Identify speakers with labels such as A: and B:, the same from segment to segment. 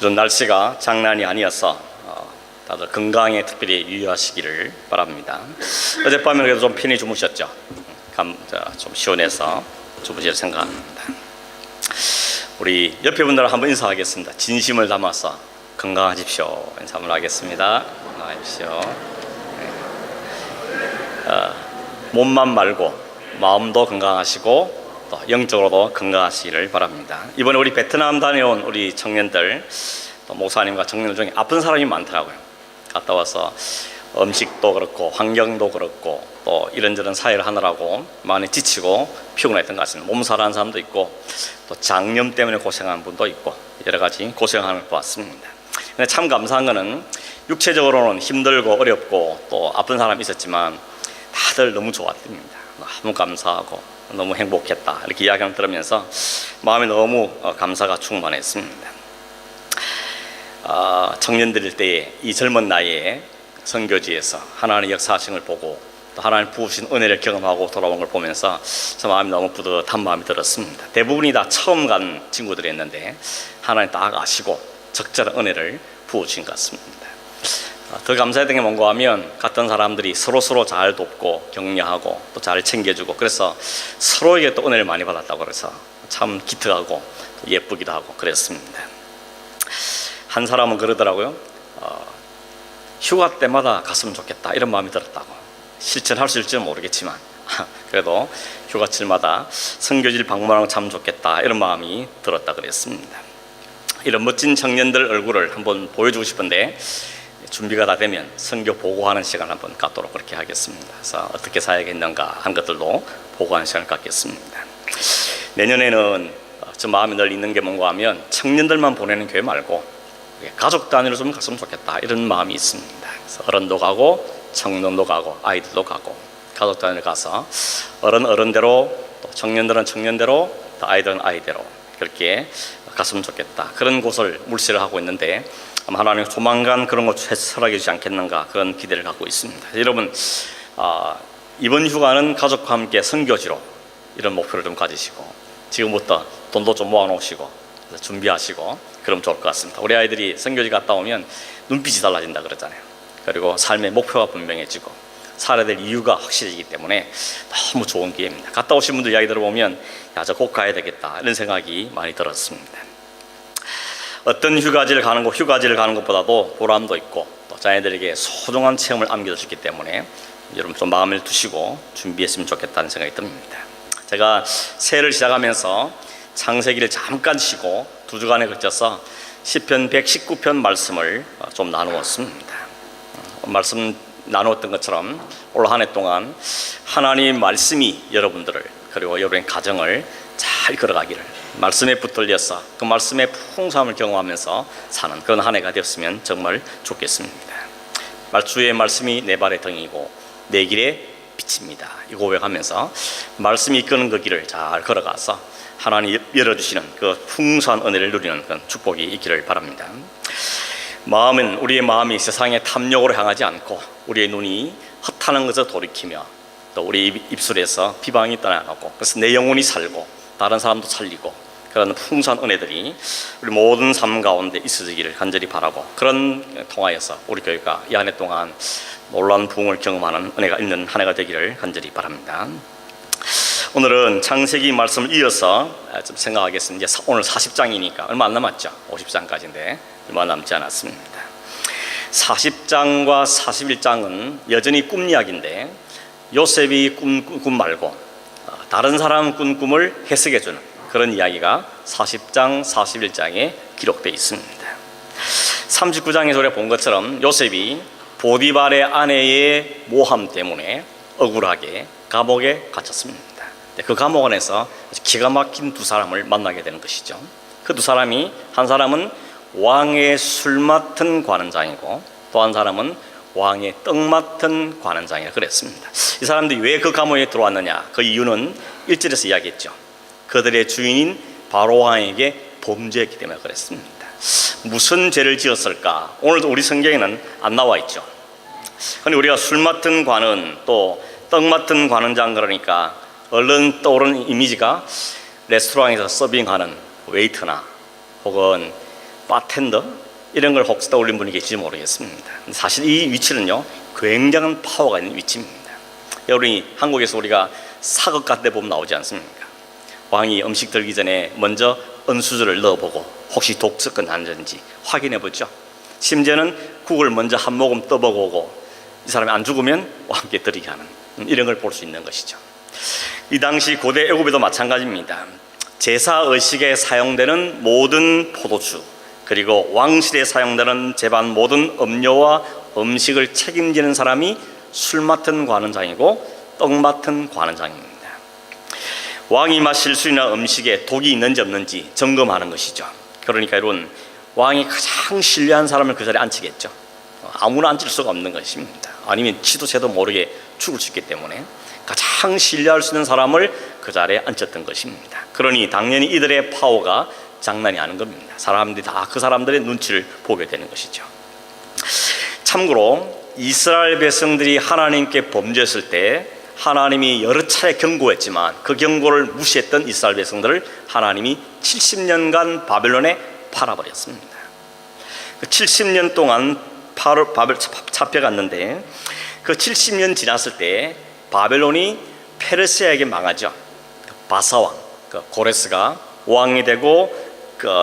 A: 이런 날씨가 장난이 아니어서 다들 건강에 특별히 유의하시기를 바랍니다. 어젯밤에 그래도 좀 편히 주무셨죠? 좀 시원해서 주무실 생각합니다. 우리 옆에 분들 한번 인사하겠습니다. 진심을 담아서 건강하십시오. 인사 한번 하겠습니다. 건강하십시오. 몸만 말고 마음도 건강하시고 또 영적으로도 건강하시기를 바랍니다. 이번에 우리 베트남 다녀온 우리 청년들, 또 목사님과 청년들 중에 아픈 사람이 많더라고요. 갔다 와서 음식도 그렇고 환경도 그렇고 또 이런저런 사회를 하느라고 많이 지치고 피곤했던 것 같습니다. 몸살한 사람도 있고 또 장염 때문에 고생하는 분도 있고 여러 가지 고생하는 걸 보았습니다. 근데 참 감사한 거는 육체적으로는 힘들고 어렵고 또 아픈 사람이 있었지만 다들 너무 좋았답니다. 너무 감사하고 너무 행복했다 이렇게 이야기를 들으면서 마음이 너무 감사가 충만했습니다. 청년들일 때에 이 젊은 나이에 선교지에서 하나님의 역사하심을 보고 또 하나님 부으신 은혜를 경험하고 돌아온 걸 보면서 저 마음이 너무 뿌듯한 마음이 들었습니다. 대부분이 다 처음 간 친구들이었는데 하나님 딱 아시고 적절한 은혜를 부어주신 것 같습니다. 더 감사했던 게 뭔가 하면 같은 사람들이 서로 잘 돕고 격려하고 또 잘 챙겨주고 그래서 서로에게 또 은혜를 많이 받았다고 그래서 참 기특하고 예쁘기도 하고 그랬습니다. 한 사람은 그러더라고요. 휴가 때마다 갔으면 좋겠다 이런 마음이 들었다고. 실천할 수 있을지는 모르겠지만 그래도 휴가철마다 선교지를 방문하는 건 참 좋겠다 이런 마음이 들었다 그랬습니다. 이런 멋진 청년들 얼굴을 한번 보여주고 싶은데 준비가 다 되면 선교 보고하는 시간 한번 갖도록 그렇게 하겠습니다. 그래서 어떻게 사야겠는가 하는 것들도 보고하는 시간을 갖겠습니다. 내년에는 저 마음이 늘 있는 게 뭔가 하면 청년들만 보내는 교회 말고 가족 단위로 좀 갔으면 좋겠다 이런 마음이 있습니다. 그래서 어른도 가고 청년도 가고 아이들도 가고 가족 단위로 가서 어른대로 또 청년들은 청년대로 또 아이들은 아이대로 그렇게 갔으면 좋겠다 그런 곳을 물색을 하고 있는데 아마 하나님 조만간 그런 것 허락해 주지 않겠는가 그런 기대를 갖고 있습니다. 여러분 이번 휴가는 가족과 함께 선교지로 이런 목표를 좀 가지시고 지금부터 돈도 좀 모아놓으시고 준비하시고 그러면 좋을 것 같습니다. 우리 아이들이 선교지 갔다 오면 눈빛이 달라진다 그러잖아요. 그리고 삶의 목표가 분명해지고 살아야 될 이유가 확실해지기 때문에 너무 좋은 기회입니다. 갔다 오신 분들 이야기 들어보면 야, 저 꼭 가야 되겠다 이런 생각이 많이 들었습니다. 어떤 휴가지를 가는 것보다도 보람도 있고 또 자녀들에게 소중한 체험을 안겨주셨기 때문에 여러분 좀 마음을 두시고 준비했으면 좋겠다는 생각이 듭니다. 제가 새해를 시작하면서 창세기를 잠깐 쉬고 2주간에 걸쳐서 시편 119편 말씀을 좀 나누었습니다. 말씀 나누었던 것처럼 올 한 해 동안 하나님의 말씀이 여러분들을 그리고 여러분의 가정을 잘 걸어가기를 말씀에 붙들려서 그 말씀의 풍성함을 경험하면서 사는 그런 한 해가 되었으면 정말 좋겠습니다. 주의 말씀이 내 발의 등이고 내 길의 빛입니다. 이 고백하면서 말씀이 이끄는 그 길을 잘 걸어가서 하나님 열어주시는 그 풍성한 은혜를 누리는 그런 축복이 있기를 바랍니다. 우리의 마음이 세상의 탐욕으로 향하지 않고 우리의 눈이 헛하는 것을 돌이키며 또 우리 입술에서 비방이 떠나가고 그래서 내 영혼이 살고 다른 사람도 살리고 그런 풍성한 은혜들이 우리 모든 삶 가운데 있어지기를 간절히 바라고 그런 통하여서 우리 교회가 이 한 해 동안 놀라운 부흥을 경험하는 은혜가 있는 한 해가 되기를 간절히 바랍니다. 오늘은 창세기 말씀을 이어서 좀 생각하겠습니다. 오늘 40장이니까 얼마 안 남았죠. 50장까지인데 얼마 남지 않았습니다. 40장과 41장은 여전히 꿈 이야기인데 요셉이 꾼 말고 다른 사람 꾼 꿈을 해석해주는 그런 이야기가 40장, 41장에 기록되어 있습니다. 39장에서 우리가 본 것처럼 요셉이 보디발의 아내의 모함 때문에 억울하게 감옥에 갇혔습니다. 그 감옥 안에서 기가 막힌 두 사람을 만나게 되는 것이죠. 그 두 사람이 한 사람은 왕의 술 맡은 관원장이고 또 한 사람은 왕의 떡 맡은 관원장이라 그랬습니다. 이 사람들이 왜 그 감옥에 들어왔느냐 그 이유는 1절에서 이야기했죠. 그들의 주인인 바로 왕에게 범죄했기 때문에 그랬습니다. 무슨 죄를 지었을까? 오늘도 우리 성경에는 안 나와 있죠. 근데 우리가 술 맡은 관원 또 떡 맡은 관원장 그러니까 얼른 떠오르는 이미지가 레스토랑에서 서빙하는 웨이터나 혹은 바텐더 이런 걸 혹시 떠올린 분이 계실지 모르겠습니다. 사실 이 위치는요 굉장한 파워가 있는 위치입니다. 여러분이 한국에서 우리가 사극 같은 데 보면 나오지 않습니까? 왕이 음식 들기 전에 먼저 은수저를 넣어보고 혹시 독석은 하는지 확인해보죠. 심지어는 국을 먼저 한 모금 떠보고 이 사람이 안 죽으면 왕께 드리게 하는 이런 걸 볼 수 있는 것이죠. 이 당시 고대 애굽에도 마찬가지입니다. 제사 의식에 사용되는 모든 포도주 그리고 왕실에 사용되는 제반 모든 음료와 음식을 책임지는 사람이 술 맡은 관원장이고 떡 맡은 관원장입니다. 왕이 마실 술이나 음식에 독이 있는지 없는지 점검하는 것이죠. 그러니까 여러분 왕이 가장 신뢰한 사람을 그 자리에 앉히겠죠. 아무나 앉힐 수가 없는 것입니다. 아니면 지도 새도 모르게 죽을 수 있기 때문에 가장 신뢰할 수 있는 사람을 그 자리에 앉혔던 것입니다. 그러니 당연히 이들의 파워가 장난이 아닌 겁니다. 사람들이 다 그 사람들의 눈치를 보게 되는 것이죠. 참고로 이스라엘 백성들이 하나님께 범죄했을 때 하나님이 여러 차례 경고했지만 그 경고를 무시했던 이스라엘 백성들을 하나님이 70년간 바벨론에 팔아버렸습니다. 70년 동안 바벨 잡혀갔는데 그 70년 지났을 때 바벨론이 페르시아에게 망하죠. 바사왕 고레스가 왕이 되고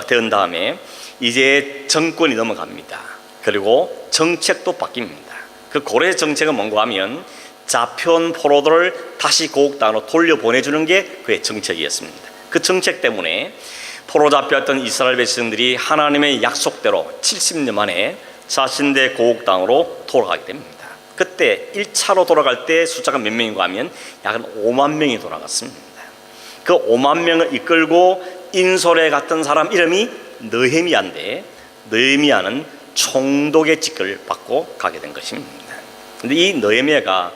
A: 된 다음에 이제 정권이 넘어갑니다. 그리고 정책도 바뀝니다. 그 고레스 정책은 뭔가 하면 잡혀온 포로들을 다시 고국 땅으로 돌려보내주는 게 그의 정책이었습니다. 그 정책 때문에 포로 잡혀왔던 이스라엘 백성들이 하나님의 약속대로 70년 만에 자신의 고국 땅으로 돌아가게 됩니다. 그때 1차로 돌아갈 때 숫자가 몇 명인가 하면 약 5만 명이 돌아갔습니다. 그 5만 명을 이끌고 인솔에 갔던 사람 이름이 느헤미야인데 느헤미야는 총독의 직을 받고 가게 된 것입니다. 그런데 이 느헤미야가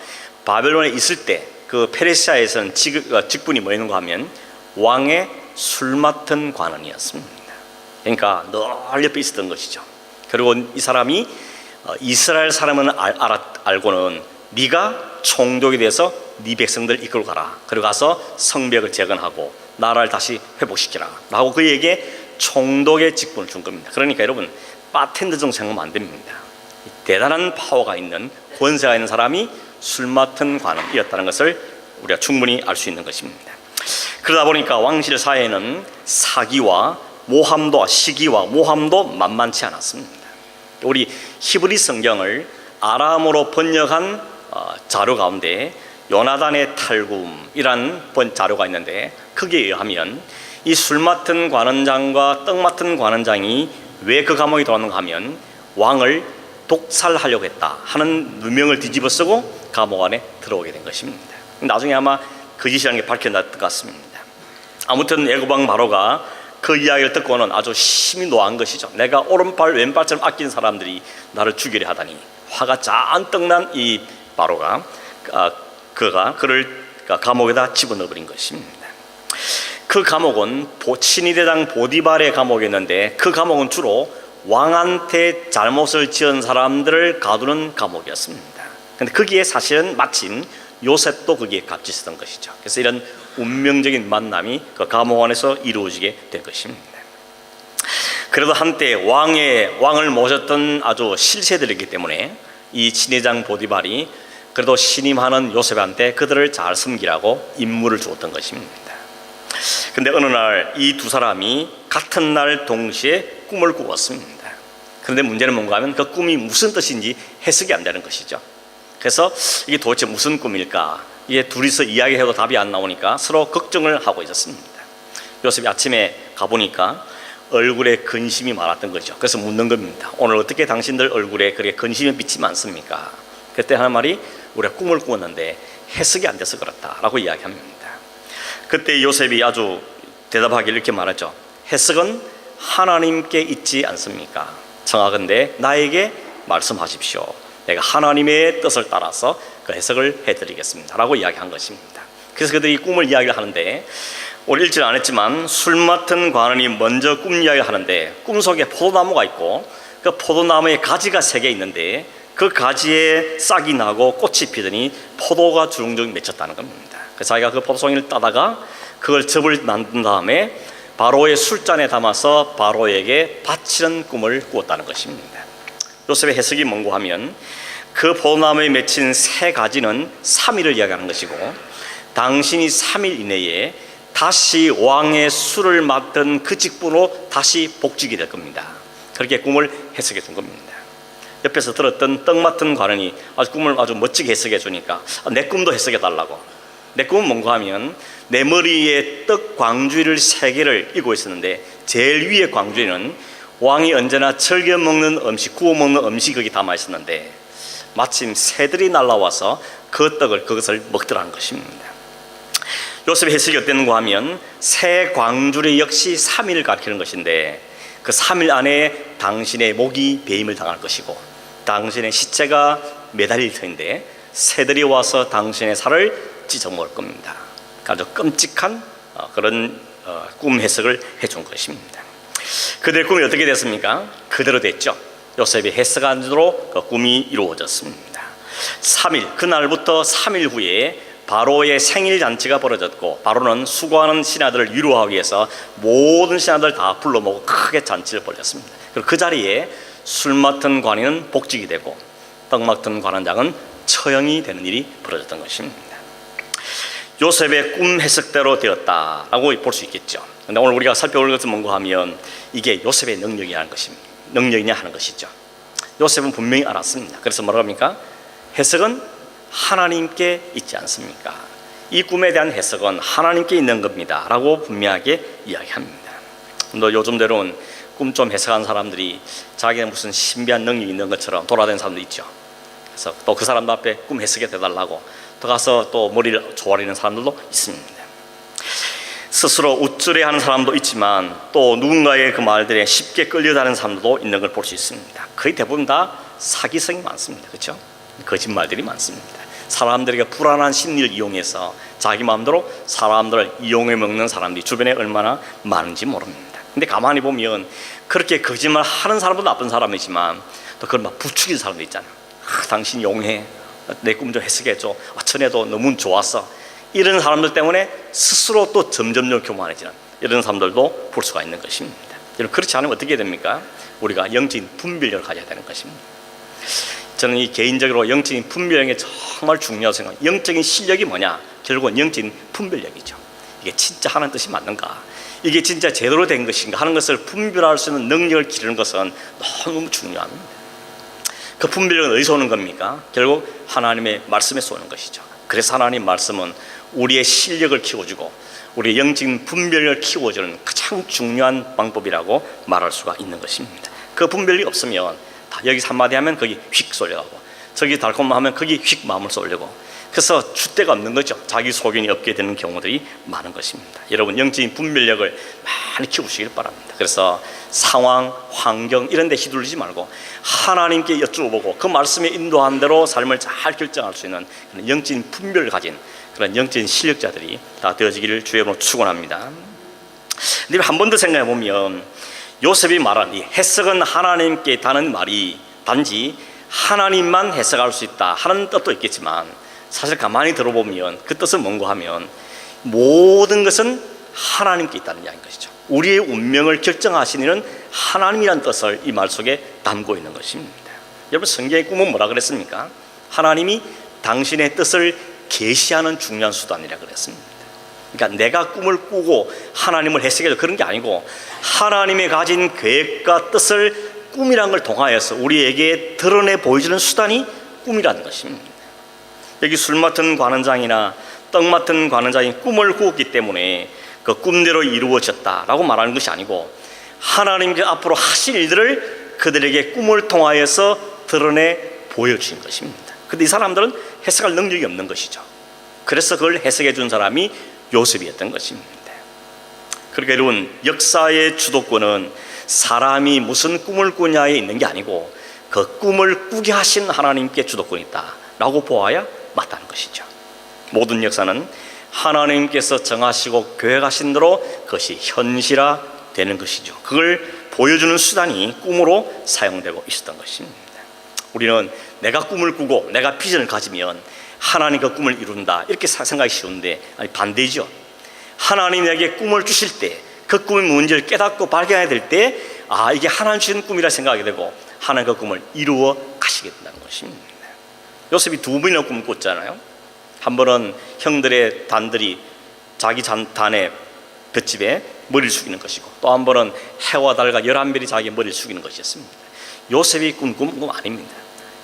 A: 바벨론에 있을 때 그 페르시아에서는 직분이 뭐였는가 하면 왕의 술 맡은 관원이었습니다. 그러니까 늘 옆에 있었던 것이죠. 그리고 이 사람이 이스라엘 사람은 알고는 네가 총독이 돼서 네 백성들 이끌고 가라. 그리고 가서 성벽을 재건하고 나라를 다시 회복시키라 라고 그에게 총독의 직분을 준 겁니다. 그러니까 여러분 바텐더 정도 생각하면 안 됩니다. 대단한 파워가 있는 권세가 있는 사람이 술 맡은 관원이었다는 것을 우리가 충분히 알 수 있는 것입니다. 그러다 보니까 왕실 사회에는 사기와 모함도 시기와 모함도 만만치 않았습니다. 우리 히브리 성경을 아람어로 번역한 자료 가운데 요나단의 탈굼이란 자료가 있는데 거기에 의하면 이 술 맡은 관원장과 떡 맡은 관원장이 왜 그 감옥에 들어왔는가 하면 왕을 독살하려고 했다 하는 누명을 뒤집어 쓰고 감옥 안에 들어오게 된 것입니다. 나중에 아마 거짓이라는 게 밝혀졌을 것 같습니다. 아무튼 애굽 왕 바로가 그 이야기를 듣고는 아주 심히 노한 것이죠. 내가 오른팔 왼팔처럼 아낀 사람들이 나를 죽이려 하다니 화가 잔뜩 난 이 바로가 그를 감옥에다 집어넣어버린 것입니다. 그 감옥은 친위대장 보디발의 감옥이었는데 그 감옥은 주로 왕한테 잘못을 지은 사람들을 가두는 감옥이었습니다. 그런데 거기에 사실은 마침 요셉도 거기에 같이 있었던 것이죠. 그래서 이런 운명적인 만남이 그 감옥 안에서 이루어지게 된 것입니다. 그래도 한때 왕을 모셨던 아주 실세들이기 때문에 이 친위장 보디발이 그래도 신임하는 요셉한테 그들을 잘 섬기라고 임무를 주었던 것입니다. 근데 어느 날 이 두 사람이 같은 날 동시에 꿈을 꾸었습니다. 그런데 문제는 뭔가 하면 그 꿈이 무슨 뜻인지 해석이 안 되는 것이죠. 그래서 이게 도대체 무슨 꿈일까? 이게 둘이서 이야기해도 답이 안 나오니까 서로 걱정을 하고 있었습니다. 요셉이 아침에 가보니까 얼굴에 근심이 많았던 거죠. 그래서 묻는 겁니다. 오늘 어떻게 당신들 얼굴에 그렇게 근심의 빛이 많습니까? 그때 하는 말이 우리가 꿈을 꾸었는데 해석이 안 돼서 그렇다라고 이야기합니다. 그때 요셉이 아주 대답하기 이렇게 말하죠. 해석은 하나님께 있지 않습니까? 청하건대 나에게 말씀하십시오. 내가 하나님의 뜻을 따라서 그 해석을 해드리겠습니다 라고 이야기한 것입니다. 그래서 그들이 꿈을 이야기를 하는데 오늘 읽지는 않았지만 술 맡은 관원이 먼저 꿈 이야기를 하는데 꿈속에 포도나무가 있고 그 포도나무에 가지가 3개 있는데 그 가지에 싹이 나고 꽃이 피더니 포도가 주렁주렁 맺혔다는 겁니다. 그래서 자기가 그 포도송이를 따다가 그걸 즙을 만든 다음에 바로의 술잔에 담아서 바로에게 바치는 꿈을 꾸었다는 것입니다. 요셉의 해석이 뭔고 하면 그 포도나무에 맺힌 세 가지는 3일을 이야기하는 것이고, 당신이 3일 이내에 다시 왕의 술을 맡던 그 직분으로 다시 복직이 될 겁니다. 그렇게 꿈을 해석해 준 겁니다. 옆에서 들었던 떡 맡은 관원이 꿈을 아주 멋지게 해석해 주니까 내 꿈도 해석해 달라고. 내 꿈은 뭔가 하면 내 머리에 떡 광주리를 3개를 이고 있었는데, 제일 위에 광주리는 왕이 언제나 즐겨 먹는 음식, 구워 먹는 음식이 거기 담아 있었는데, 마침 새들이 날아와서 그것을 먹더라는 것입니다. 요셉의 해석이 어땠는가 하면 새 광주리 역시 3일을 가리키는 것인데, 그 3일 안에 당신의 목이 배임을 당할 것이고 당신의 시체가 매달릴 터인데 새들이 와서 당신의 살을 찢어먹을 겁니다. 아주 끔찍한 그런 꿈 해석을 해준 것입니다. 그들의 꿈이 어떻게 됐습니까? 그대로 됐죠. 요셉이 해석한 대로 그 꿈이 이루어졌습니다. 3일, 그날부터 3일 후에 바로의 생일 잔치가 벌어졌고, 바로는 수고하는 신하들을 위로하기 위해서 모든 신하들 다 불러 모으고 크게 잔치를 벌였습니다. 그리고 그 자리에 술 맡은 관인은 복직이 되고 떡 맡은 관원장은 처형이 되는 일이 벌어졌던 것입니다. 요셉의 꿈 해석대로 되었다라고 볼 수 있겠죠. 그런데 오늘 우리가 살펴볼 것은 뭔가 하면 이게 요셉의 능력이라는 것입니다. 능력이냐 하는 것이죠. 요셉은 분명히 알았습니다. 그래서 뭐라고 합니까? 해석은 하나님께 있지 않습니까? 이 꿈에 대한 해석은 하나님께 있는 겁니다 라고 분명하게 이야기합니다. 너 요즘대로는 꿈 좀 해석한 사람들이 자기는 무슨 신비한 능력이 있는 것처럼 돌아다니는 사람도 있죠. 그래서 또 그 사람들 앞에 꿈 해석해 달라고 또 가서 또 머리를 조아리는 사람들도 있습니다. 스스로 우쭐해하는 사람도 있지만 또 누군가의 그 말들에 쉽게 끌려다니는 사람들도 있는 걸 볼 수 있습니다. 거의 대부분 다 사기성이 많습니다. 그렇죠? 거짓말들이 많습니다. 사람들에게 불안한 심리를 이용해서 자기 마음대로 사람들을 이용해 먹는 사람들이 주변에 얼마나 많은지 모릅니다. 근데 가만히 보면 그렇게 거짓말 하는 사람도 나쁜 사람이지만 또 그걸 막 부추기는 사람도 있잖아요. 당신 용해, 내 꿈 좀 해석해줘, 전에도 너무 좋았어. 이런 사람들 때문에 스스로 또 점점 교만해지는 이런 사람들도 볼 수가 있는 것입니다. 여러분, 그렇지 않으면 어떻게 됩니까? 우리가 영적인 분별력을 가져야 되는 것입니다. 저는 이 개인적으로 영적인 분별력이 정말 중요하다고 생각합니다. 영적인 실력이 뭐냐? 결국은 영적인 분별력이죠. 이게 진짜 하는 뜻이 맞는가? 이게 진짜 제대로 된 것인가 하는 것을 분별할 수 있는 능력을 기르는 것은 너무 중요합니다. 그 분별력은 어디서 오는 겁니까? 결국 하나님의 말씀에서 오는 것이죠. 그래서 하나님 말씀은 우리의 실력을 키워주고 우리의 영적인 분별력을 키워주는 가장 중요한 방법이라고 말할 수가 있는 것입니다. 그 분별력이 없으면 여기서 한마디 하면 거기 휙 쏠려가고 저기 달콤하면 거기 휙 마음을 쏠려고, 그래서 줏대가 없는 거죠. 자기 소견이 없게 되는 경우들이 많은 것입니다. 여러분, 영적인 분별력을 많이 키우시길 바랍니다. 그래서 상황, 환경 이런 데 휘둘리지 말고 하나님께 여쭈어보고 그 말씀에 인도한 대로 삶을 잘 결정할 수 있는 그런 영적인 분별을 가진 그런 영적인 실력자들이 다 되어지기를 주의 이름으로 축원합니다. 근데 한 번 더 생각해 보면 요셉이 말한 이 해석은 하나님께 있다는 말이 단지 하나님만 해석할 수 있다 하는 뜻도 있겠지만, 사실 가만히 들어보면 그 뜻은 뭔가 하면 모든 것은 하나님께 있다는 이야기인 것이죠. 우리의 운명을 결정하시는 이는 하나님이라는 뜻을 이 말 속에 담고 있는 것입니다. 여러분, 성경의 꿈은 뭐라 그랬습니까? 하나님이 당신의 뜻을 계시하는 중요한 수단이라 그랬습니다. 그러니까 내가 꿈을 꾸고 하나님을 해석해도 그런 게 아니고 하나님의 가진 계획과 뜻을 꿈이라는 걸 통하여서 우리에게 드러내 보여주는 수단이 꿈이라는 것입니다. 여기 술 맡은 관원장이나 떡 맡은 관원장이 꿈을 꾸었기 때문에 그 꿈대로 이루어졌다라고 말하는 것이 아니고 하나님께 앞으로 하실 일들을 그들에게 꿈을 통하여서 드러내 보여주신 것입니다. 그런데 이 사람들은 해석할 능력이 없는 것이죠. 그래서 그걸 해석해 준 사람이 요셉이었던 것입니다. 그러니까 여러분, 역사의 주도권은 사람이 무슨 꿈을 꾸냐에 있는 게 아니고 그 꿈을 꾸게 하신 하나님께 주도권이 있다라고 보아야 맞다는 것이죠. 모든 역사는 하나님께서 정하시고 계획하신 대로 그것이 현실화되는 것이죠. 그걸 보여주는 수단이 꿈으로 사용되고 있었던 것입니다. 우리는 내가 꿈을 꾸고 내가 비전을 가지면 하나님 그 꿈을 이룬다 이렇게 생각이 쉬운데, 아니 반대죠. 하나님 내게 꿈을 주실 때 그 꿈이 뭔지를 깨닫고 발견해야 될 때 이게 하나님 주신 꿈이라 생각하게 되고 하나님 그 꿈을 이루어 가시게 된다는 것입니다. 요셉이 두 번이나 꿈을 꿨잖아요. 한 번은 형들의 단들이 자기 단의 볏집에 머리를 숙이는 것이고, 또 한 번은 해와 달과 11별이 자기 머리를 숙이는 것이었습니다. 요셉이 꿈 아닙니다.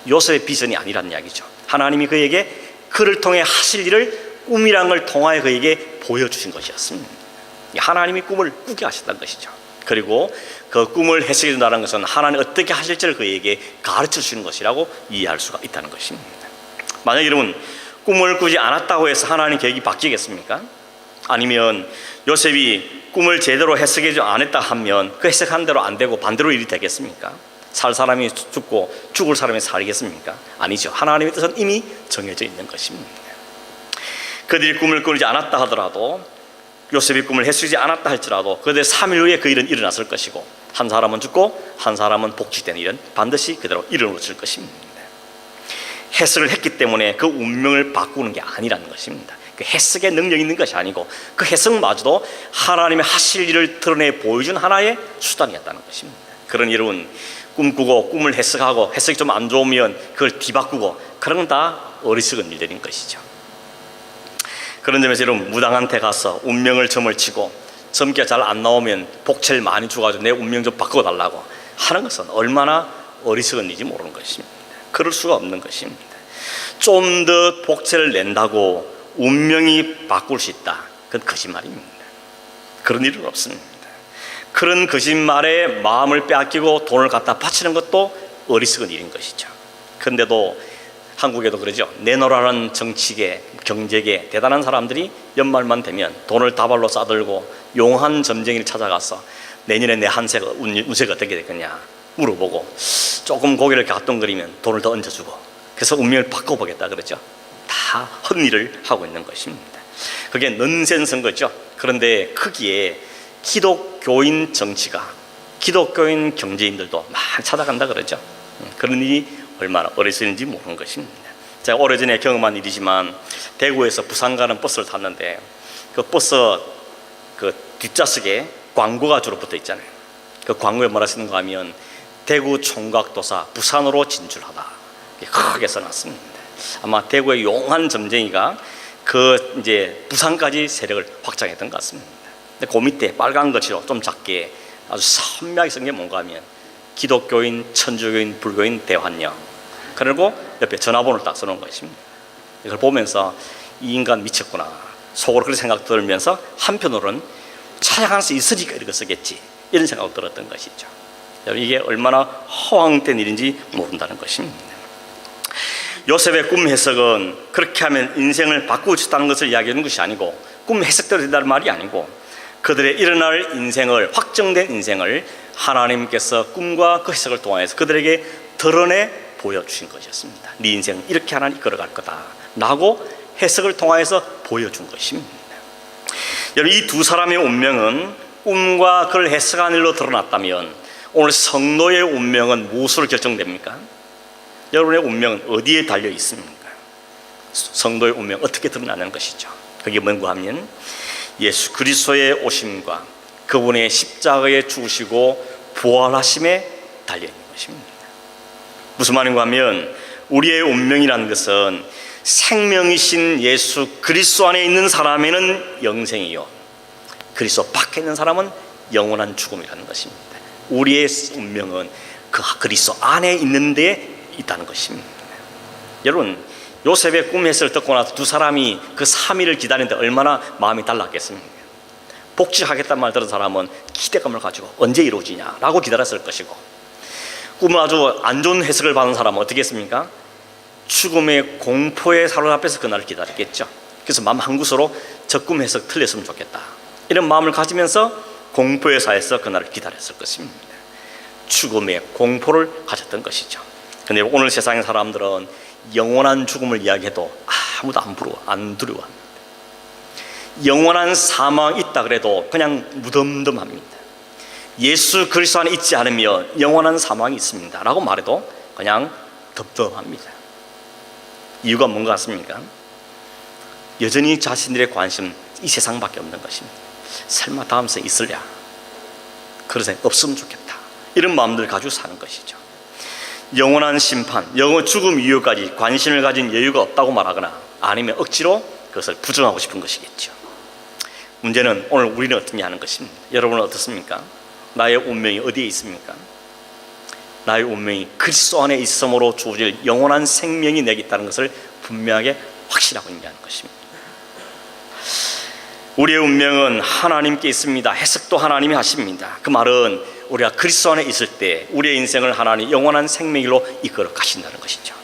A: 요셉의 비전이 아니란 이야기죠. 하나님이 그에게 그를 통해 하실 일을 꿈이란 걸 통하여 그에게 보여주신 것이었습니다. 하나님이 꿈을 꾸게 하셨다는 것이죠. 그리고 그 꿈을 해석해 준다는 것은 하나님 어떻게 하실지를 그에게 가르쳐 주시는 것이라고 이해할 수가 있다는 것입니다. 만약 여러분 꿈을 꾸지 않았다고 해서 하나님 계획이 바뀌겠습니까? 아니면 요셉이 꿈을 제대로 해석해 주지 않았다 하면 그 해석한 대로 안 되고 반대로 일이 되겠습니까? 살 사람이 죽고 죽을 사람이 살겠습니까? 아니죠. 하나님의 뜻은 이미 정해져 있는 것입니다. 그들이 꿈을 꾸지 않았다 하더라도, 요셉이 꿈을 해석하지 않았다 할지라도 그들 3일 후에 그 일은 일어났을 것이고, 한 사람은 죽고 한 사람은 복직되는 일은 반드시 그대로 일어났을 것입니다. 해석을 했기 때문에 그 운명을 바꾸는 게 아니라는 것입니다. 그 해석의 능력이 있는 것이 아니고 그 해석마저도 하나님의 하실 일을 드러내 보여준 하나의 수단이었다는 것입니다. 그런 여러분, 꿈꾸고 꿈을 해석하고 해석이 좀 안 좋으면 그걸 뒤바꾸고, 그런 건 다 어리석은 일들인 것이죠. 그런 점에서 여러분, 무당한테 가서 운명을 점을 치고 점괘 잘 안 나오면 복채를 많이 주가지고 내 운명 좀 바꿔달라고 하는 것은 얼마나 어리석은 일인지 모르는 것입니다. 그럴 수가 없는 것입니다. 좀 더 복채를 낸다고 운명이 바꿀 수 있다, 그건 거짓말입니다. 그런 일은 없습니다. 그런 거짓말에 마음을 빼앗기고 돈을 갖다 바치는 것도 어리석은 일인 것이죠. 그런데도 한국에도 그러죠. 내놓으라는 정치계, 경제계 대단한 사람들이 연말만 되면 돈을 다발로 싸들고 용한 점쟁이를 찾아가서 내년에 내 한세가 운세가 어떻게 되겠냐 물어보고 조금 고개를 가동거리면 돈을 더 얹어주고, 그래서 운명을 바꿔보겠다 그러죠. 다 헛일을 하고 있는 것입니다. 그게 넌센스인 거죠. 그런데 크기에 기독교인 정치가, 기독교인 경제인들도 많이 찾아간다 그러죠. 그런 일이 얼마나 어리석은지 모르는 것입니다. 제가 오래전에 경험한 일이지만, 대구에서 부산 가는 버스를 탔는데 그 버스 그 뒷좌석에 광고가 주로 붙어 있잖아요. 그 광고에 뭐라 쓰는가 하면 대구 총각도사 부산으로 진출하다, 크게 써놨습니다. 아마 대구의 용한 점쟁이가 그 이제 부산까지 세력을 확장했던 것 같습니다. 근데 그 밑에 빨간 것으로 좀 작게 아주 선명하게 쓴 게 뭔가 하면 기독교인, 천주교인, 불교인 대환영, 그리고 옆에 전화번호를 딱 써놓은 것입니다. 이걸 보면서 이 인간 미쳤구나 속으로 그런 생각 들면서, 한편으로는 찾아갈 수 있으니까 이렇게 쓰겠지, 이런 생각이 들었던 것이죠. 이게 얼마나 허황된 일인지 모른다는 것입니다. 요셉의 꿈 해석은 그렇게 하면 인생을 바꿀 수 있다는 것을 이야기하는 것이 아니고, 꿈 해석대로 된다는 말이 아니고, 그들의 일어날 인생을, 확정된 인생을 하나님께서 꿈과 그 해석을 통해서 그들에게 드러내 보여주신 것이었습니다. 네 인생 이렇게 하나님 이끌어갈 거다 라고 해석을 통해서 보여준 것입니다. 여러분, 이 두 사람의 운명은 꿈과 그를 해석한 일로 드러났다면, 오늘 성도의 운명은 무엇으로 결정됩니까? 여러분의 운명은 어디에 달려 있습니까? 성도의 운명 어떻게 드러나는 것이죠? 그게 뭔가 하면 예수 그리스도의 오심과 그분의 십자가에 죽으시고 부활하심에 달려 있는 것입니다. 무슨 말인가 하면, 우리의 운명이라는 것은 생명이신 예수 그리스도 안에 있는 사람에는 영생이요, 그리스도 밖에 있는 사람은 영원한 죽음이라는 것입니다. 우리의 운명은 그 그리스도 안에 있는 데 있다는 것입니다. 여러분, 요셉의 꿈 해석을 듣고 나서 두 사람이 그 3일을 기다리는데 얼마나 마음이 달랐겠습니까? 복직하겠다는 말 들은 사람은 기대감을 가지고 언제 이루어지냐라고 기다렸을 것이고, 꿈을 아주 안 좋은 해석을 받은 사람은 어떻게 했습니까? 죽음의 공포에 사로잡혀서 그날을 기다렸겠죠. 그래서 마음 한구석으로 저 꿈 해석 틀렸으면 좋겠다, 이런 마음을 가지면서 공포의 사에서 그날을 기다렸을 것입니다. 죽음의 공포를 가졌던 것이죠. 그런데 오늘 세상의 사람들은 영원한 죽음을 이야기해도 아무도 안 두려워합니다. 영원한 사망이 있다 그래도 그냥 무덤덤합니다. 예수 그리스도 안에 있지 않으면 영원한 사망이 있습니다 라고 말해도 그냥 덤덤합니다. 이유가 뭔가 같습니까? 여전히 자신들의 관심 이 세상밖에 없는 것입니다. 설마 다음 생 있을랴, 그런 생각 없으면 좋겠다. 이런 마음들을 가지고 사는 것이죠. 영원한 심판, 영원 죽음 이후까지 관심을 가진 여유가 없다고 말하거나 아니면 억지로 그것을 부정하고 싶은 것이겠죠. 문제는 오늘 우리는 어떻게 하는 것입니다. 여러분은 어떻습니까? 나의 운명이 어디에 있습니까? 나의 운명이 그리스도 안에 있음으로 주어질 영원한 생명이 내게 있다는 것을 분명하게 확신하고 있는 것입니다. 우리의 운명은 하나님께 있습니다. 해석도 하나님이 하십니다. 그 말은 우리가 그리스도 안에 있을 때 우리의 인생을 하나님 영원한 생명으로 이끌어 가신다는 것이죠.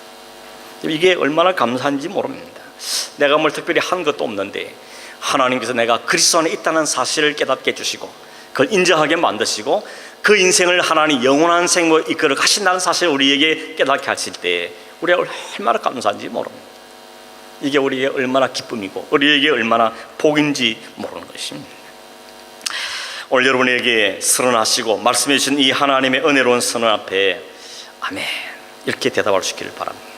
A: 이게 얼마나 감사한지 모릅니다. 내가 뭘 특별히 한 것도 없는데 하나님께서 내가 그리스도 안에 있다는 사실을 깨닫게 해주시고 그걸 인정하게 만드시고 그 인생을 하나님 영원한 생명으로 이끌어 가신다는 사실을 우리에게 깨닫게 하실 때 우리가 얼마나 감사한지 모릅니다. 이게 우리에게 얼마나 기쁨이고 우리에게 얼마나 복인지 모르는 것입니다. 오늘 여러분에게 선언하시고 말씀해 주신 이 하나님의 은혜로운 선언 앞에 아멘 이렇게 대답할 수 있기를 바랍니다.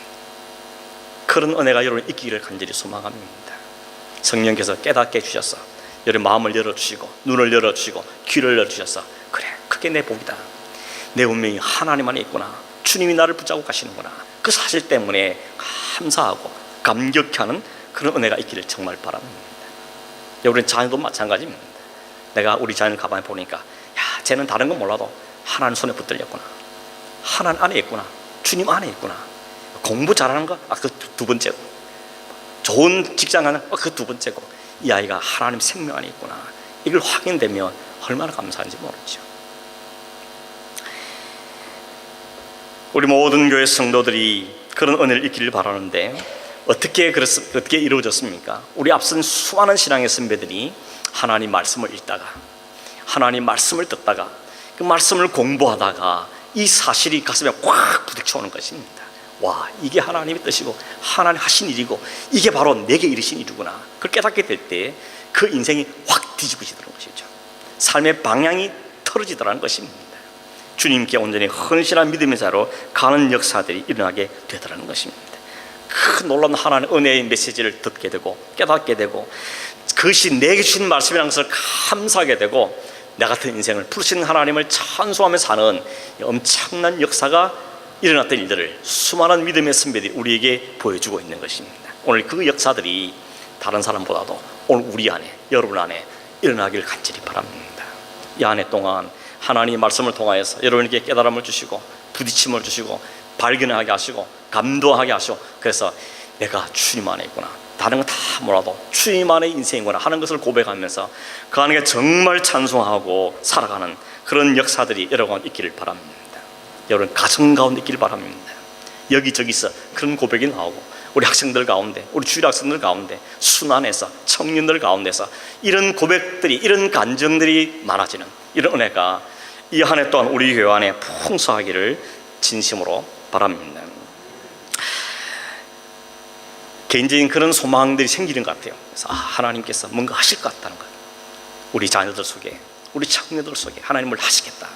A: 그런 은혜가 여러분 있기를 간절히 소망합니다. 성령께서 깨닫게 해주셔서 여러분 마음을 열어주시고 눈을 열어주시고 귀를 열어주셔서 그래 그게 내 복이다. 내 운명이 하나님 안에 있구나. 주님이 나를 붙잡고 가시는구나. 그 사실 때문에 감사하고 감격하는 그런 은혜가 있기를 정말 바랍니다. 우리 자녀도 마찬가지입니다. 내가 우리 자녀를 가만히 보니까 야 쟤는 다른 건 몰라도 하나님 손에 붙들렸구나. 하나님 안에 있구나. 주님 안에 있구나. 공부 잘하는 거 그 두 번째고 좋은 직장 가는 거 그 두 번째고 이 아이가 하나님 생명 안에 있구나. 이걸 확인되면 얼마나 감사한지 모르죠. 우리 모든 교회 성도들이 그런 은혜를 잊기를 바라는데 어떻게 이루어졌습니까? 우리 앞선 수많은 신앙의 선배들이 하나님 말씀을 읽다가 하나님 말씀을 듣다가 그 말씀을 공부하다가 이 사실이 가슴에 꽉 부딪혀오는 것입니다. 와 이게 하나님의 뜻이고 하나님 하신 일이고 이게 바로 내게 이르신 일이구나. 그걸 깨닫게 될 때 그 인생이 확 뒤집어지더라는 것이죠. 삶의 방향이 틀어지더라는 것입니다. 주님께 온전히 헌신한 믿음의 자로 가는 역사들이 일어나게 되더라는 것입니다. 그 놀라운 하나님의 은혜의 메시지를 듣게 되고 깨닫게 되고 그것이 내게 주신 말씀이라는 것을 감사하게 되고 나 같은 인생을 부르신 하나님을 찬송하며 사는 엄청난 역사가 일어났던 일들을 수많은 믿음의 선배들이 우리에게 보여주고 있는 것입니다. 오늘 그 역사들이 다른 사람보다도 오늘 우리 안에 여러분 안에 일어나기를 간절히 바랍니다. 이 한 해 동안 하나님의 말씀을 통하여서 여러분에게 깨달음을 주시고 부딪힘을 주시고 발견하게 하시고 감동하게 하시고 그래서 내가 주님 안에 있구나. 다른 거 다 몰라도 주님 안에 인생이구나 하는 것을 고백하면서 그 안에 정말 찬송하고 살아가는 그런 역사들이 여러분 있기를 바랍니다. 여러분 가정 가운데 있기를 바랍니다. 여기저기서 그런 고백이 나오고 우리 학생들 가운데 우리 주일 학생들 가운데 순환에서 청년들 가운데서 이런 고백들이 이런 간증들이 많아지는 이런 은혜가 이 한 해 동안 우리 교회 안에 풍성하기를 진심으로 바랍니다. 개인적인 그런 소망들이 생기는 것 같아요. 그래서 하나님께서 뭔가 하실 것 같다는 것, 우리 자녀들 속에 우리 청년들 속에 하나님을 하시겠다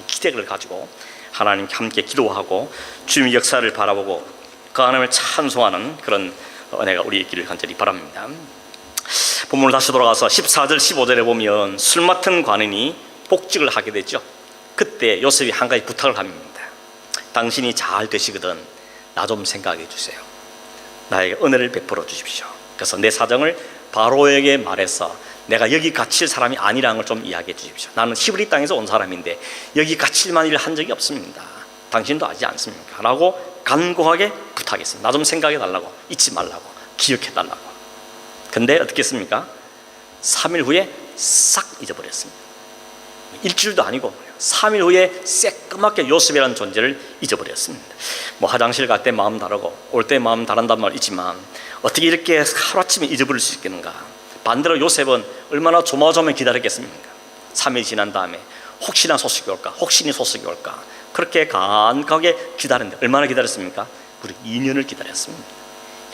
A: 기대를 가지고 하나님께 함께 기도하고 주님의 역사를 바라보고 그 하나님을 찬송하는 그런 은혜가 우리의 길을 간절히 바랍니다. 본문을 다시 돌아가서 14절 15절에 보면 술 맡은 관원이 복직을 하게 되죠. 그때 요셉이 한 가지 부탁을 합니다. 당신이 잘 되시거든 나 좀 생각해 주세요. 나에게 은혜를 베풀어 주십시오. 그래서 내 사정을 바로에게 말해서 내가 여기 갇힐 사람이 아니라는 걸 좀 이야기해 주십시오. 나는 히브리 땅에서 온 사람인데 여기 갇힐 만한 일을 한 적이 없습니다. 당신도 아지 않습니까? 라고 간곡하게 부탁했습니다. 나 좀 생각해 달라고, 잊지 말라고, 기억해 달라고. 근데 어떻게 했습니까? 3일 후에 싹 잊어버렸습니다. 일주일도 아니고 3일 후에 새까맣게 요셉이라는 존재를 잊어버렸습니다. 뭐 화장실 갈 때 마음 다르고 올 때 마음 다른단 말 있지만 어떻게 이렇게 하루아침에 잊어버릴 수 있겠는가? 반대로 요셉은 얼마나 조마조마 기다렸겠습니까? 3일 지난 다음에 혹시나 소식이 올까? 혹시니 소식이 올까? 그렇게 간곡하게 기다렸는데 얼마나 기다렸습니까? 우리 2년을 기다렸습니다.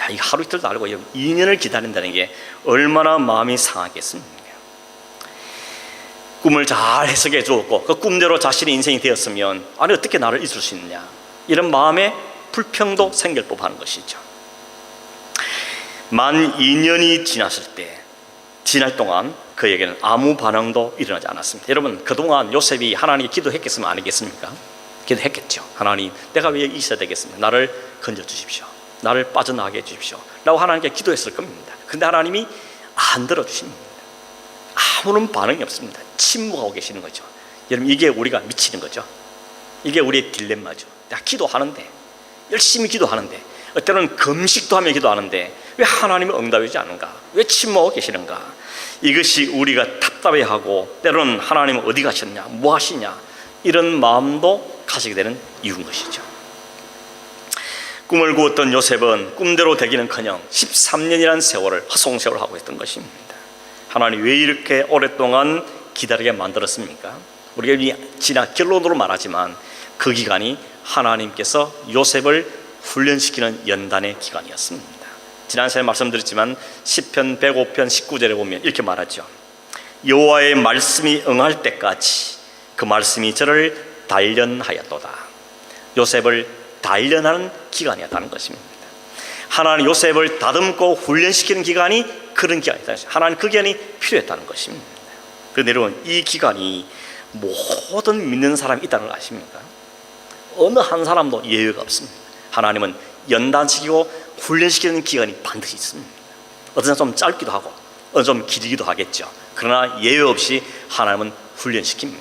A: 야, 이거 하루 이틀도 알고 2년을 기다린다는 게 얼마나 마음이 상하겠습니까? 꿈을 잘 해석해 주었고 그 꿈대로 자신의 인생이 되었으면 아니 어떻게 나를 잊을 수 있느냐 이런 마음의 불평도 생길 법한 것이죠. 만 2년이 지났을 때 지날 동안 그에게는 아무 반응도 일어나지 않았습니다. 여러분, 그동안 요셉이 하나님께 기도했겠으면 안 했겠습니까? 기도했겠죠. 하나님, 내가 왜 있어야 되겠습니까? 나를 건져주십시오. 나를 빠져나가게 해주십시오 라고 하나님께 기도했을 겁니다. 근데 하나님이 안 들어주십니다. 아무런 반응이 없습니다. 침묵하고 계시는 거죠. 여러분, 이게 우리가 미치는 거죠. 이게 우리의 딜레마죠. 내가 기도하는데, 열심히 기도하는데, 때로는 금식도 하며 기도하는데 왜 하나님은 응답하지 않은가? 왜 침묵하고 계시는가? 이것이 우리가 답답해하고 때로는 하나님은 어디 가셨냐? 뭐 하시냐? 이런 마음도 가지게 되는 이유인 것이죠. 꿈을 꾸었던 요셉은 꿈대로 되기는커녕 13년이라는 세월을 허송세월을 하고 있던 것입니다. 하나님 왜 이렇게 오랫동안 기다리게 만들었습니까? 우리가 지나 결론으로 말하지만 그 기간이 하나님께서 요셉을 훈련시키는 연단의 기간이었습니다. 지난 시간에 말씀드렸지만 시편 105편 19절에 보면 이렇게 말하죠. 여호와의 말씀이 응할 때까지 그 말씀이 저를 단련하였도다. 요셉을 단련하는 기간이었다는 것입니다. 하나님 요셉을 다듬고 훈련시키는 기간이 그런 기간이다. 하나님 그 기간이 필요했다는 것입니다. 그런데 여러분, 이 기간이 모든 믿는 사람이 있다는 거 아십니까? 어느 한 사람도 예외가 없습니다. 하나님은 연단시키고 훈련시키는 기간이 반드시 있습니다. 어떤 사람 좀 짧기도 하고 어떤 좀 길기도 하겠죠. 그러나 예외 없이 하나님은 훈련시킵니다.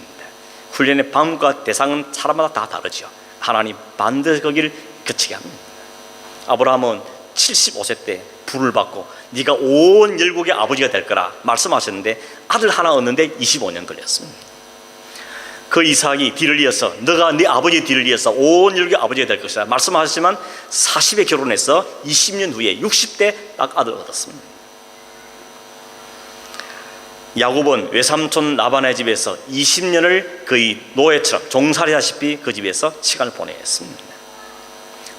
A: 훈련의 방법과 대상은 사람마다 다 다르죠. 하나님 반드시 거기를 거치게 합니다. 아브라함은 75세 때 불을 받고 네가 온 열국의 아버지가 될 거라 말씀하셨는데 아들 하나 얻는데 25년 걸렸습니다. 그 이삭이 뒤를 이어서 너가 네 아버지의 뒤를 이어서 온 열국의 아버지가 될 것이다 말씀하셨지만 40에 결혼해서 20년 후에 60대 딱 아들 얻었습니다. 야곱은 외삼촌 라반의 집에서 20년을 거의 노예처럼 종살이하시피 그 집에서 시간을 보내야 했습니다.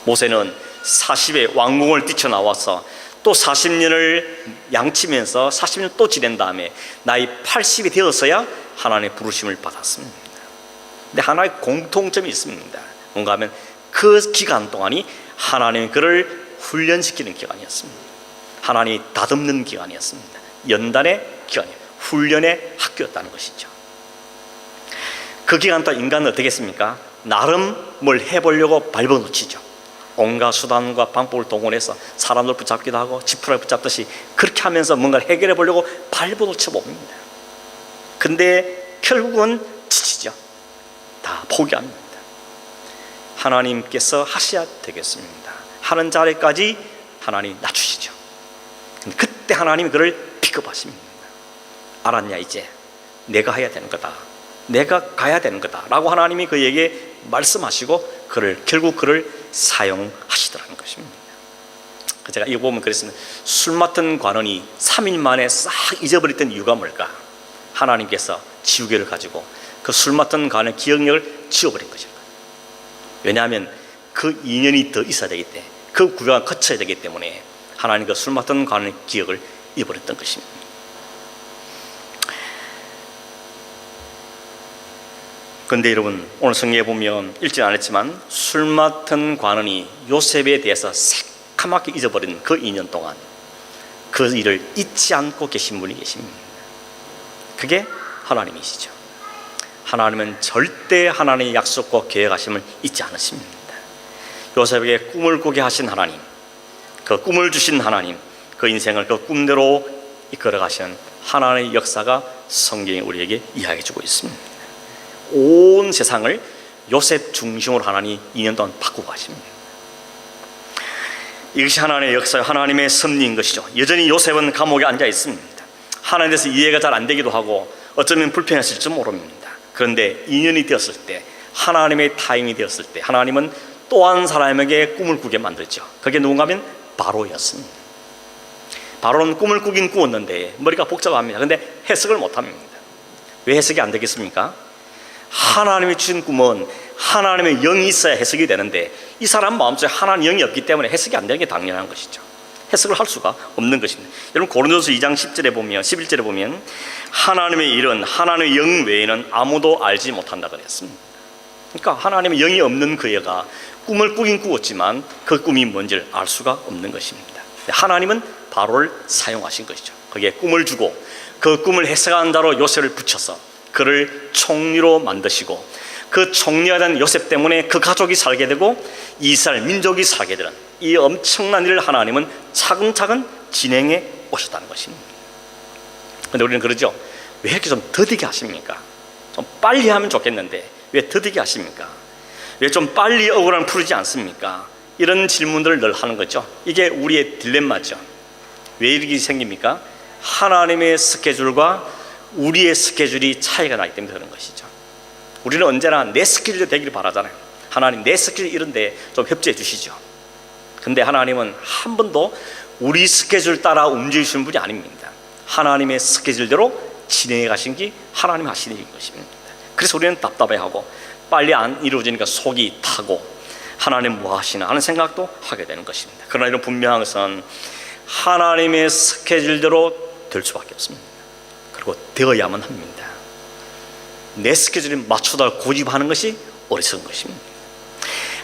A: 모세는 40에 왕궁을 뛰쳐나와서 또 40년을 양치면서 40년 또 지낸 다음에 나이 80이 되었어야 하나님의 부르심을 받았습니다. 근데 하나의 공통점이 있습니다. 뭔가 하면 그 기간 동안이 하나님이 그를 훈련시키는 기간이었습니다. 하나님이 다듬는 기간이었습니다. 연단의 기간이에요. 훈련의 학교였다는 것이죠. 그 기간 동안 인간은 어떻게 했습니까? 나름 뭘 해보려고 밟아놓치죠. 온갖 수단과 방법을 동원해서 사람들 붙잡기도 하고 지푸라기 붙잡듯이 그렇게 하면서 뭔가를 해결해 보려고 밟아놓쳐 봅니다. 근데 결국은 지치죠. 다 포기합니다. 하나님께서 하셔야 되겠습니다 하는 자리까지 하나님 낮추시죠. 그때 하나님이 그를 픽업하십니다. 알았냐, 이제 내가 해야 되는 거다, 내가 가야 되는 거다 라고 하나님이 그에게 말씀하시고 결국 그를 사용하시더라는 것입니다. 제가 이거 보면 그랬습니다. 술 맡은 관원이 3일 만에 싹 잊어버렸던 이유가 뭘까? 하나님께서 지우개를 가지고 그 술 맡은 관원의 기억력을 지워버린 거죠. 왜냐하면 그 인연이 더 있어야 되기 때문에, 그 구간을 거쳐야 되기 때문에 하나님 그 술 맡은 관원의 기억을 잃어버렸던 것입니다. 그런데 여러분, 오늘 성경에 보면 읽지 않았지만 술 맡은 관원이 요셉에 대해서 새카맣게 잊어버린 그 2년 동안 그 일을 잊지 않고 계신 분이 계십니다. 그게 하나님이시죠. 하나님은 절대 하나님의 약속과 계획하심을 잊지 않으십니다. 요셉에게 꿈을 꾸게 하신 하나님, 그 꿈을 주신 하나님, 그 인생을 그 꿈대로 이끌어가시는 하나님의 역사가 성경이 우리에게 이야기해 주고 있습니다. 온 세상을 요셉 중심으로 하나님이 2년 동안 바꾸고 가십니다. 이것이 하나님의 역사요, 하나님의 섭리인 것이죠. 여전히 요셉은 감옥에 앉아 있습니다. 하나님에 대해서 이해가 잘 안 되기도 하고 어쩌면 불편했을지 모릅니다. 그런데 2년이 되었을 때, 하나님의 타임이 되었을 때 하나님은 또 한 사람에게 꿈을 꾸게 만들죠. 그게 누군가 하면 바로였습니다. 바로는 꿈을 꾸긴 꾸었는데 머리가 복잡합니다. 그런데 해석을 못합니다. 왜 해석이 안 되겠습니까? 하나님이 주신 꿈은 하나님의 영이 있어야 해석이 되는데 이 사람 마음속에 하나님의 영이 없기 때문에 해석이 안 되는 게 당연한 것이죠. 해석을 할 수가 없는 것입니다. 여러분, 고린도서 2장 10절에 보면, 11절에 보면 하나님의 일은 하나님의 영 외에는 아무도 알지 못한다 그랬습니다. 그러니까 하나님의 영이 없는 그 애가 꿈을 꾸긴 꾸었지만 그 꿈이 뭔지를 알 수가 없는 것입니다. 하나님은 바로를 사용하신 것이죠. 그게 꿈을 주고 그 꿈을 해석한 자로 요셉을 붙여서 그를 총리로 만드시고 그 총리가 된 요셉 때문에 그 가족이 살게 되고 이스라엘 민족이 살게 되는 이 엄청난 일을 하나님은 차근차근 진행해 오셨다는 것입니다. 그런데 우리는 그러죠. 왜 이렇게 좀 더디게 하십니까? 좀 빨리 하면 좋겠는데 왜 더디게 하십니까? 왜 좀 빨리 억울함을 풀지 않습니까? 이런 질문들을 늘 하는 거죠. 이게 우리의 딜레마죠. 왜 이렇게 생깁니까? 하나님의 스케줄과 우리의 스케줄이 차이가 나기 때문에 그런 것이죠. 우리는 언제나 내 스케줄이 되기를 바라잖아요. 하나님 내 스케줄이 이런데 좀 협조해 주시죠. 근데 하나님은 한 번도 우리 스케줄 따라 움직이시는 분이 아닙니다. 하나님의 스케줄대로 진행해 가신 게 하나님 하시는 일인 것입니다. 그래서 우리는 답답해하고 빨리 안 이루어지니까 속이 타고 하나님 뭐 하시나 하는 생각도 하게 되는 것입니다. 그러나 이런 분명한 것은 하나님의 스케줄대로 될 수밖에 없습니다. 그리고 되어야만 합니다. 내 스케줄에 맞추다 고집하는 것이 어리석은 것입니다.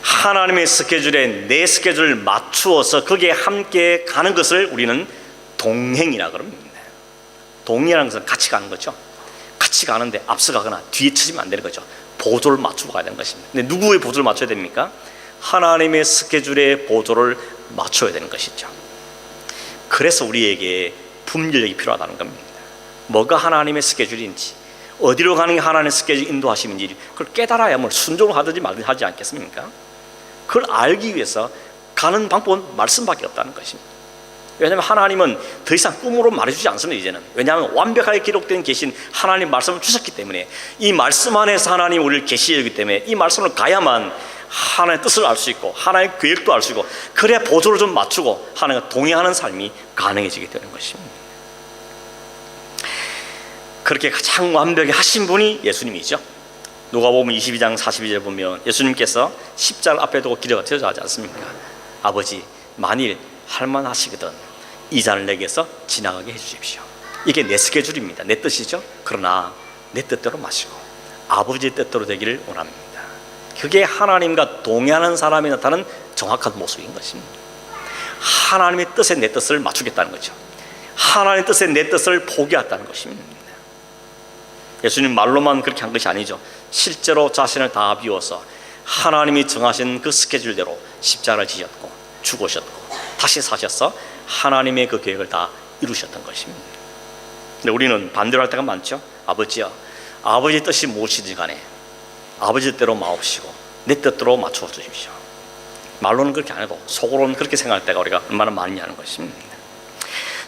A: 하나님의 스케줄에 내 스케줄을 맞추어서 거기에 함께 가는 것을 우리는 동행이라 그럽니다. 동행이라는 것은 같이 가는 거죠. 같이 가는데 앞서가거나 뒤에 쳐지면 안 되는 거죠. 보조를 맞추고 가야 되는 것입니다. 근데 누구의 보조를 맞춰야 됩니까? 하나님의 스케줄에 보조를 맞춰야 되는 것이죠. 그래서 우리에게 분별력이 필요하다는 겁니다. 뭐가 하나님의 스케줄인지, 어디로 가는 게 하나님의 스케줄 인도하심인지 그걸 깨달아야 뭘 순종을 하든지 말든지 하지 않겠습니까? 그걸 알기 위해서 가는 방법은 말씀밖에 없다는 것입니다. 왜냐하면 하나님은 더 이상 꿈으로 말해주지 않습니다. 이제는. 왜냐하면 완벽하게 기록된 계신 하나님 말씀을 주셨기 때문에 이 말씀 안에서 하나님 우리를 계시하기 때문에 이 말씀을 가야만 하나님의 뜻을 알 수 있고 하나님의 계획도 알 수 있고 그래야 보조를 좀 맞추고 하나님과 동행하는 삶이 가능해지게 되는 것입니다. 그렇게 가장 완벽히 하신 분이 예수님이죠. 누가복음 22장 42절 보면 예수님께서 십자가 앞에 두고 기도가 하지 않습니까? 아버지 만일 할만하시거든 이 잔을 내게서 지나가게 해주십시오. 이게 내 스케줄입니다. 내 뜻이죠. 그러나 내 뜻대로 마시고 아버지의 뜻대로 되기를 원합니다. 그게 하나님과 동행하는 사람이 나타나는 정확한 모습인 것입니다. 하나님의 뜻에 내 뜻을 맞추겠다는 거죠. 하나님의 뜻에 내 뜻을 포기했다는 것입니다. 예수님 말로만 그렇게 한 것이 아니죠. 실제로 자신을 다 비워서 하나님이 정하신 그 스케줄대로 십자가를 지셨고 죽으셨고 다시 사셔서 하나님의 그 계획을 다 이루셨던 것입니다. 근데 우리는 반대로 할 때가 많죠. 아버지여, 아버지의 뜻이 무엇이든 간에 아버지 뜻대로 마옵시고 내 뜻대로 맞춰 주십시오. 말로는 그렇게 안 해도 속으로는 그렇게 생각할 때가 우리가 얼마나 많냐는 것입니다.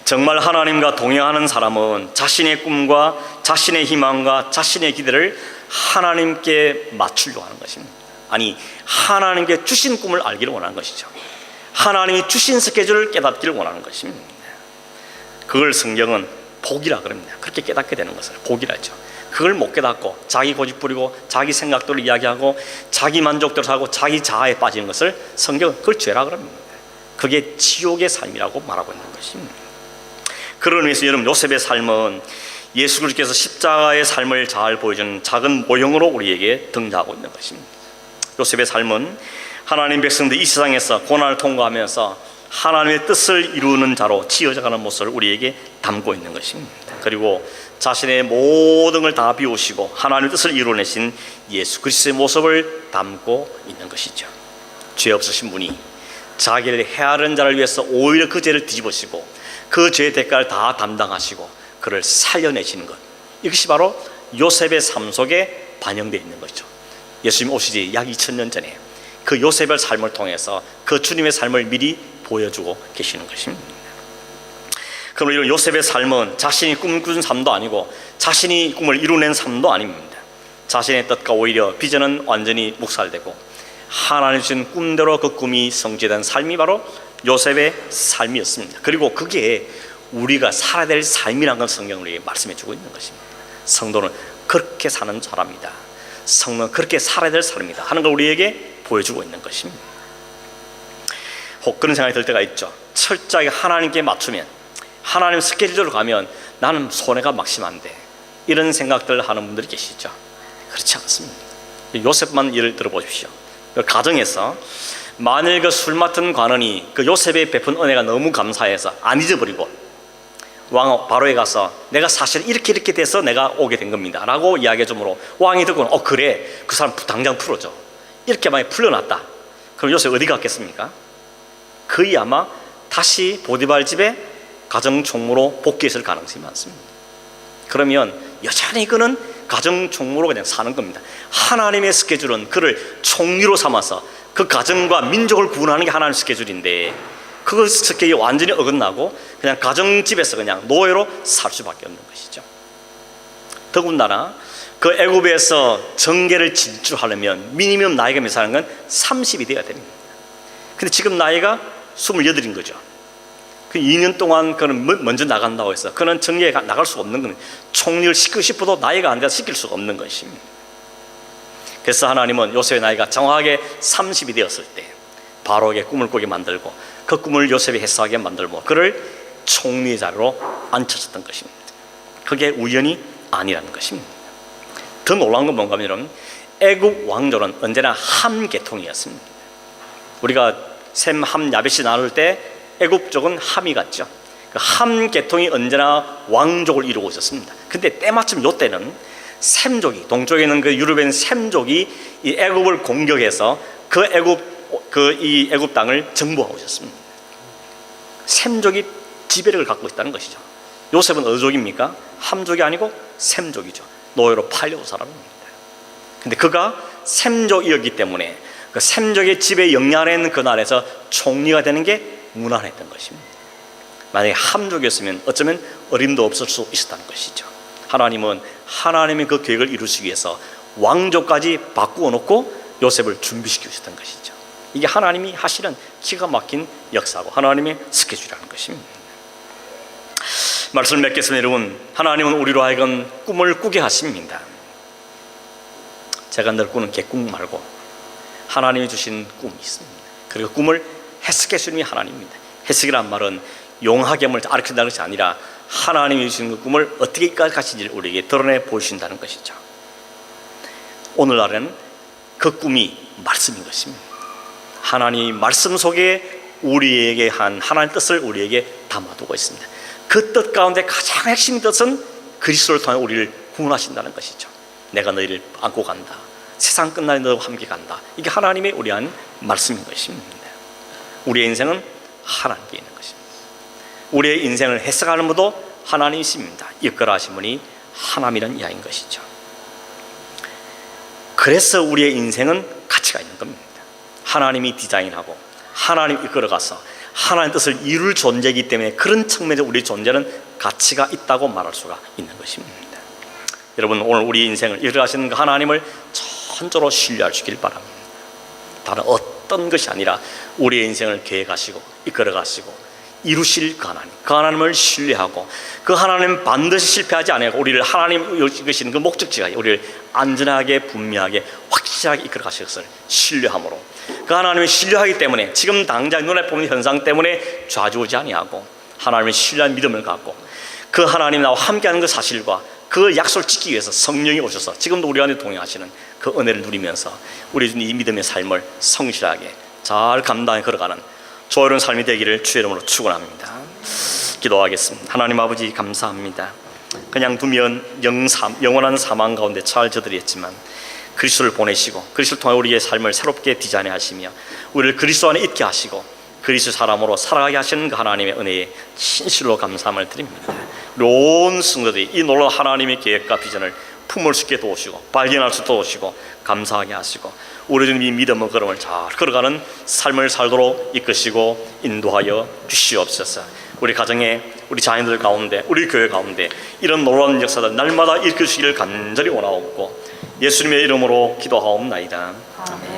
A: 정말 하나님과 동행하는 사람은 자신의 꿈과 자신의 희망과 자신의 기대를 하나님께 맞추려고 하는 것입니다. 아니, 하나님께 주신 꿈을 알기를 원하는 것이죠. 하나님이 주신 스케줄을 깨닫기를 원하는 것입니다. 그걸 성경은 복이라 그럽니다. 그렇게 깨닫게 되는 것을 복이라 하죠. 그걸 못 깨닫고 자기 고집 부리고 자기 생각대로 이야기하고 자기 만족대로 하고 자기 자아에 빠지는 것을 성경은 그걸 죄라 그럽니다. 그게 지옥의 삶이라고 말하고 있는 것입니다. 그런 의미에서 여러분 요셉의 삶은 예수 그리스도께서 십자가의 삶을 잘 보여주는 작은 모형으로 우리에게 등장하고 있는 것입니다. 요셉의 삶은 하나님 백성들 이 세상에서 고난을 통과하면서 하나님의 뜻을 이루는 자로 지어져가는 모습을 우리에게 담고 있는 것입니다. 그리고 자신의 모든 걸 다 비우시고 하나님의 뜻을 이루어내신 예수 그리스도의 모습을 담고 있는 것이죠. 죄 없으신 분이 자기를 해하는 자를 위해서 오히려 그 죄를 뒤집으시고 그 죄의 대가를 다 담당하시고 그를 살려내시는 것, 이것이 바로 요셉의 삶 속에 반영되어 있는 것이죠. 예수님 오시지 약 2000년 전에 그 요셉의 삶을 통해서 그 주님의 삶을 미리 보여주고 계시는 것입니다. 그럼 이런 요셉의 삶은 자신이 꿈꾼 삶도 아니고 자신이 꿈을 이루낸 삶도 아닙니다. 자신의 뜻과 오히려 비전은 완전히 묵살되고 하나님 주신 꿈대로 그 꿈이 성취된 삶이 바로 요셉의 삶이었습니다. 그리고 그게 우리가 살아야 될 삶이라는 걸 성경은 우리에게 말씀해 주고 있는 것입니다. 성도는 그렇게 사는 사람이다, 성도는 그렇게 살아야 될 사람이다 하는 걸 우리에게 보여주고 있는 것입니다. 혹 그런 생각이 들 때가 있죠. 철저하게 하나님께 맞추면, 하나님 스케줄대로 가면 나는 손해가 막심한데, 이런 생각들 하는 분들이 계시죠. 그렇지 않습니다. 요셉만 예를 들어보십시오. 가정에서 만일 그 술 맡은 관원이 그 요셉의 베푼 은혜가 너무 감사해서 안 잊어버리고 왕 바로에 가서 내가 사실 이렇게 돼서 내가 오게 된 겁니다 라고 이야기해 주므로 왕이 듣고는 그래, 그 사람 당장 풀어줘. 이렇게 만약에 풀려났다, 그럼 요셉 어디 갔겠습니까? 거의 아마 다시 보디발 집에 가정총무로 복귀했을 가능성이 많습니다. 그러면 여전히 그는 가정총무로 그냥 사는 겁니다. 하나님의 스케줄은 그를 총리로 삼아서 그 가정과 민족을 구원하는 게 하나님의 스케줄인데, 그 스케줄이 완전히 어긋나고 그냥 가정집에서 그냥 노예로 살 수밖에 없는 것이죠. 더군다나 그 애굽에서 정계를 진출하려면 미니멈 나이가 몇 살인 건 30이 되어야 됩니다. 근데 지금 나이가 28인 거죠. 그 2년 동안 그는 먼저 나간다고 해서 그는 정계에 나갈 수가 없는 겁니다. 총리를 시키고 싶어도 나이가 안 돼서 시킬 수가 없는 것입니다. 그래서 하나님은 요셉의 나이가 정확하게 30이 되었을 때 바로에게 꿈을 꾸게 만들고 그 꿈을 요셉이 해석하게 만들고 그를 총리의 자리로 앉혀졌던 것입니다. 그게 우연이 아니라는 것입니다. 더 놀라운 건 뭔가 하면 애굽 왕조는 언제나 함 계통이었습니다. 우리가 셈, 함, 야벳이 나눌 때 애굽 쪽은 함이 갔죠. 그 함 계통이 언제나 왕족을 이루고 있었습니다. 근데 때마침 이때는 셈족이, 동쪽에 있는 그 유럽의 셈족이 이 애굽을 공격해서 이 애굽 땅을 정복하고 있었습니다. 셈족이 지배력을 갖고 있다는 것이죠. 요셉은 어느 족입니까? 함족이 아니고 셈족이죠. 노예로 팔려고 살아갑니다. 근데 그가 셈족이었기 때문에 그 셈족의 지배 영향 아래 있는 그 나라에서 총리가 되는 게 무난했던 것입니다. 만약에 함족이었으면 어쩌면 어림도 없을 수 있었다는 것이죠. 하나님은 하나님의 그 계획을 이루시기 위해서 왕족까지 바꾸어 놓고 요셉을 준비시키고 있었던 것이죠. 이게 하나님이 하시는 기가 막힌 역사고 하나님의 스케줄이라는 것입니다. 말씀을 맺겠습니다. 여러분, 하나님은 우리로 하여금 꿈을 꾸게 하십니다. 제가 늘 꾸는 개꿈 말고 하나님이 주신 꿈이 있습니다. 그리고 꿈을 해석해 주님이 하나님입니다. 해석이란 말은 용하게을 가르친다는 것이 아니라 하나님이 주신 그 꿈을 어떻게 이끌어가시는지를 우리에게 드러내 보여주신다는 것이죠. 오늘날은 그 꿈이 말씀인 것입니다. 하나님이 말씀 속에 우리에게 한 하나님의 뜻을 우리에게 담아두고 있습니다. 그 뜻 가운데 가장 핵심 뜻은 그리스도를 통해 우리를 구원하신다는 것이죠. 내가 너희를 안고 간다, 세상 끝날 너와 함께 간다. 이게 하나님의 우리한 말씀인 것입니다. 우리의 인생은 하나님께 있는 것입니다. 우리의 인생을 해석하는 분도 하나님이십니다. 이끌어 하신 분이 하나님이라는 이야기인 것이죠. 그래서 우리의 인생은 가치가 있는 겁니다. 하나님이 디자인하고 하나님 이끌어가서 하나님의 뜻을 이룰 존재이기 때문에 그런 측면에서 우리 존재는 가치가 있다고 말할 수가 있는 것입니다. 여러분, 오늘 우리 인생을 이끌어가시는 그 하나님을 천저로 신뢰하시길 바랍니다. 다른 어떤 것이 아니라 우리의 인생을 계획하시고 이끌어가시고 이루실 그 하나님을 신뢰하고 그 하나님 반드시 실패하지 않고 우리를 하나님 이끄시는 그 목적지가 우리를 안전하게 분명하게 확실하게 이끌어가실 것을 신뢰함으로 그 하나님을 신뢰하기 때문에 지금 당장 눈에 보는 현상 때문에 좌지우지 아니하고 하나님을 신뢰한 믿음을 갖고 그 하나님 나와 함께하는 그 사실과 그 약속을 지키기 위해서 성령이 오셔서 지금도 우리 안에 동행하시는 그 은혜를 누리면서 우리 이 믿음의 삶을 성실하게 잘 감당해 걸어가는 조용한 삶이 되기를 주의 이름으로 축원합니다. 기도하겠습니다. 하나님 아버지, 감사합니다. 그냥 두면 영원한 사망 가운데 잘 저들이 했지만 그리스도를 보내시고 그리스도를 통해 우리의 삶을 새롭게 디자인하시며 우리를 그리스도 안에 있게 하시고 그리스도 사람으로 살아가게 하시는 그 하나님의 은혜에 진실로 감사함을 드립니다. 우리 온 성도들이 이 놀라운 하나님의 계획과 비전을 품을 수 있게 도우시고 발견할 수 도우시고 감사하게 하시고 우리 주님 이 믿음의 걸음을 잘 걸어가는 삶을 살도록 이끄시고 인도하여 주시옵소서. 우리 가정에, 우리 자녀들 가운데, 우리 교회 가운데 이런 놀라운 역사들 날마다 일으키시기를 간절히 원하옵고 예수님의 이름으로 기도하옵나이다. 아멘.